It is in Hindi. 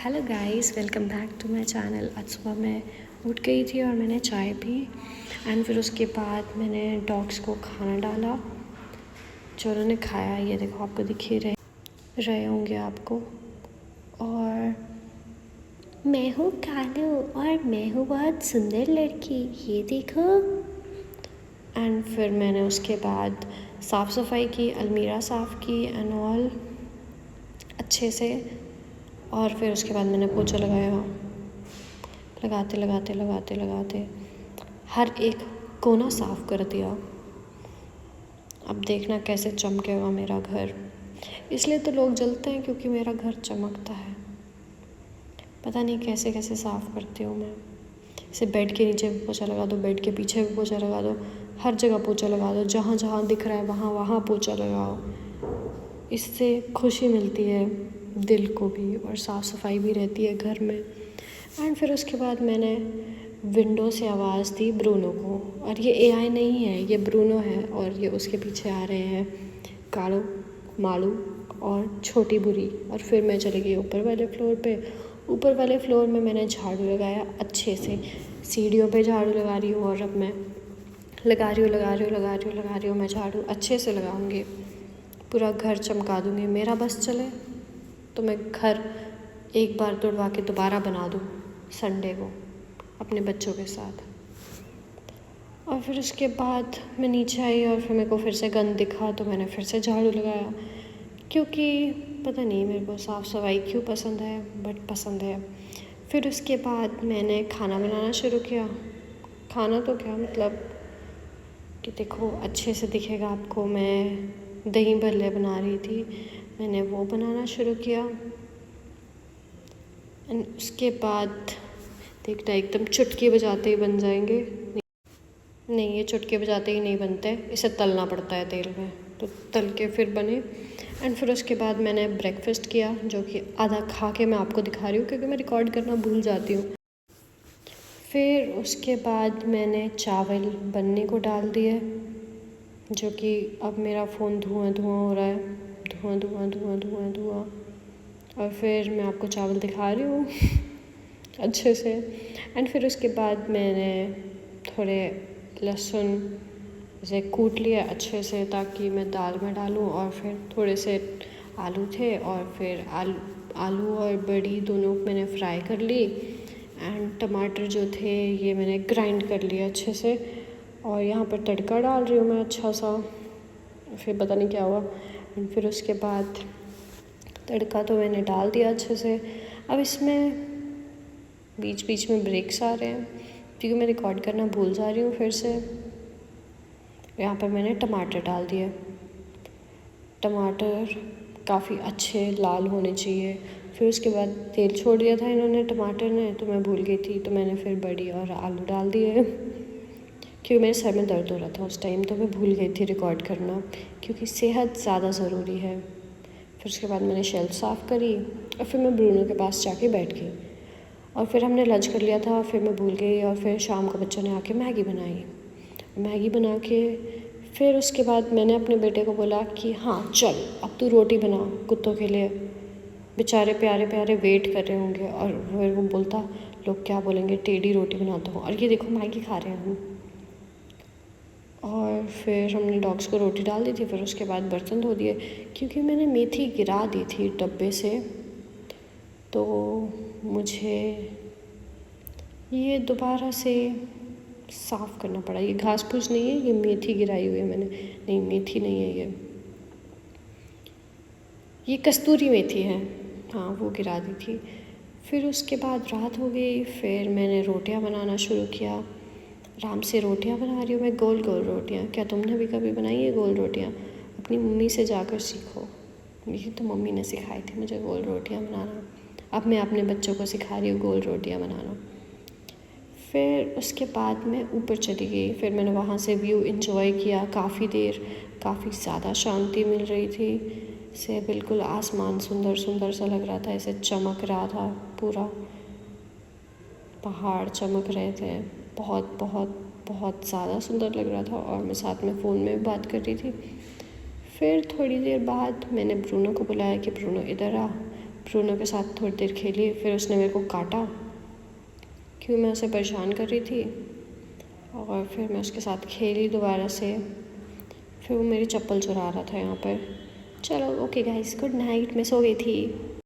Hello guys, welcome back to my channel. आज सुबह मैं उठ गई थी और मैंने चाय पी एंड फिर उसके बाद मैंने डॉग्स को खाना डाला जो उन्होंने खाया। ये देखो, आपको दिख ही रहे होंगे आपको। और मैं हूँ कालू और मैं हूँ बहुत सुंदर लड़की, ये देखो। एंड फिर मैंने उसके बाद साफ़ सफाई की, अलमीरा साफ़ की एंड ऑल अच्छे से। और फिर उसके बाद मैंने पोछा लगाया। लगाते हर एक कोना साफ़ कर दिया। अब देखना कैसे चमकेगा मेरा घर। इसलिए तो लोग जलते हैं, क्योंकि मेरा घर चमकता है। पता नहीं कैसे कैसे साफ़ करती हूँ मैं। इसे बेड के नीचे भी पोछा लगा दो, बेड के पीछे भी पोछा लगा दो, हर जगह पोछा लगा दो। जहाँ जहाँ दिख रहा है वहाँ वहाँ पोछा लगाओ। इससे खुशी मिलती है दिल को भी और साफ़ सफाई भी रहती है घर में। एंड फिर उसके बाद मैंने विंडो से आवाज़ दी ब्रूनो को। और ये एआई नहीं है, ये ब्रूनो है और ये उसके पीछे आ रहे हैं कालू, मालू और छोटी बुरी। और फिर मैं चली गई ऊपर वाले फ्लोर पे। ऊपर वाले फ्लोर में मैंने झाड़ू लगाया अच्छे से। सीढ़ियों पे झाड़ू लगा रही हूँ और अब मैं लगा रही हूँ मैं झाड़ू अच्छे से लगाऊंगी। पूरा घर चमका दूँगी। मेरा बस चले तो मैं घर एक बार तोड़वा के दोबारा बना दूँ संडे को अपने बच्चों के साथ। और फिर उसके बाद मैं नीचे आई और फिर मेरे को फिर से गंद दिखा तो मैंने फिर से झाड़ू लगाया, क्योंकि पता नहीं मेरे को साफ़ सफाई क्यों पसंद है, बट पसंद है। फिर उसके बाद मैंने खाना बनाना शुरू किया। खाना तो क्या मतलब कि देखो, अच्छे से दिखेगा आपको। मैं दही भल्ले बना रही थी, मैंने वो बनाना शुरू किया। एंड उसके बाद देखना, एकदम चुटकी बजाते ही बन जाएंगे। नहीं, ये चुटकी बजाते ही नहीं बनते, इसे तलना पड़ता है तेल में, तो तल के फिर बने। एंड फिर उसके बाद मैंने ब्रेकफास्ट किया, जो कि आधा खा के मैं आपको दिखा रही हूँ, क्योंकि मैं रिकॉर्ड करना भूल जाती हूँ। फिर उसके बाद मैंने चावल बनने को डाल दिए, जो कि अब मेरा फ़ोन धुआं हो रहा है, धुआं। और फिर मैं आपको चावल दिखा रही हूँ अच्छे से। एंड फिर उसके बाद मैंने थोड़े लहसुन से कूट लिया अच्छे से, ताकि मैं दाल में डालूँ। और फिर थोड़े से आलू थे और फिर आलू और बड़ी दोनों मैंने फ्राई कर ली। एंड टमाटर जो थे ये मैंने ग्राइंड कर लिया अच्छे से। और यहाँ पर तड़का डाल रही हूँ मैं अच्छा सा। फिर पता नहीं क्या हुआ। एंड फिर उसके बाद तड़का तो मैंने डाल दिया अच्छे से। अब इसमें बीच बीच में ब्रेक्स आ रहे हैं, क्योंकि मैं रिकॉर्ड करना भूल जा रही हूँ फिर से। यहाँ पर मैंने टमाटर डाल दिए। टमाटर काफ़ी अच्छे लाल होने चाहिए। फिर उसके बाद तेल छोड़ दिया था इन्होंने, टमाटर ने, तो मैं भूल गई थी, तो मैंने फिर बड़ी और आलू डाल दिए। क्योंकि मेरे सर में दर्द हो रहा था उस टाइम, तो मैं भूल गई थी रिकॉर्ड करना, क्योंकि सेहत ज़्यादा ज़रूरी है। फिर उसके बाद मैंने शेल्फ साफ़ करी और फिर मैं ब्रूनो के पास जाके बैठ गई। और फिर हमने लंच कर लिया था, फिर मैं भूल गई। और फिर शाम को बच्चों ने आके मैगी बना के फिर उसके बाद मैंने अपने बेटे को बोला कि हाँ चल, अब तू रोटी बना कुत्तों के लिए, बेचारे प्यारे प्यारे वेट कर रहे होंगे। और फिर वो बोलता, लोग क्या बोलेंगे, टेढ़ी रोटी बनाता हूँ। और ये देखो, मैगी खा रहे हैं हम। और फिर हमने डॉग्स को रोटी डाल दी थी। फिर उसके बाद बर्तन धो दिए, क्योंकि मैंने मेथी गिरा दी थी डब्बे से, तो मुझे ये दोबारा से साफ़ करना पड़ा। ये घास फूस नहीं है, ये मेथी गिराई हुई है मैंने। नहीं, मेथी नहीं है, ये कस्तूरी मेथी है, हाँ वो गिरा दी थी। फिर उसके बाद रात हो गई। फिर मैंने रोटियां बनाना शुरू किया। आराम से रोटियां बना रही हूँ मैं, गोल गोल रोटियां। क्या तुमने भी कभी बनाई है गोल रोटियां? अपनी मम्मी से जाकर सीखो। ये तो मम्मी ने सिखाई थी मुझे गोल रोटियां बनाना। अब मैं अपने बच्चों को सिखा रही हूँ गोल रोटियां बनाना। फिर उसके बाद मैं ऊपर चली गई। फिर मैंने वहाँ से व्यू एंजॉय किया काफ़ी देर। काफ़ी ज़्यादा शांति मिल रही थी। से बिल्कुल आसमान सुंदर सुंदर सा लग रहा था, ऐसे चमक रहा था पूरा। पहाड़ चमक रहे थे, बहुत बहुत बहुत ज़्यादा सुंदर लग रहा था। और मैं साथ में फ़ोन में भी बात कर रही थी। फिर थोड़ी देर बाद मैंने ब्रूनो को बुलाया कि ब्रूनो इधर आ। ब्रूनो के साथ थोड़ी देर खेली, फिर उसने मेरे को काटा क्यों मैं उसे परेशान कर रही थी। और फिर मैं उसके साथ खेली दोबारा से, फिर वो मेरी चप्पल चुरा रहा था यहाँ पर। चलो ओके गाइस, गुड नाइट, मैं सो गई थी।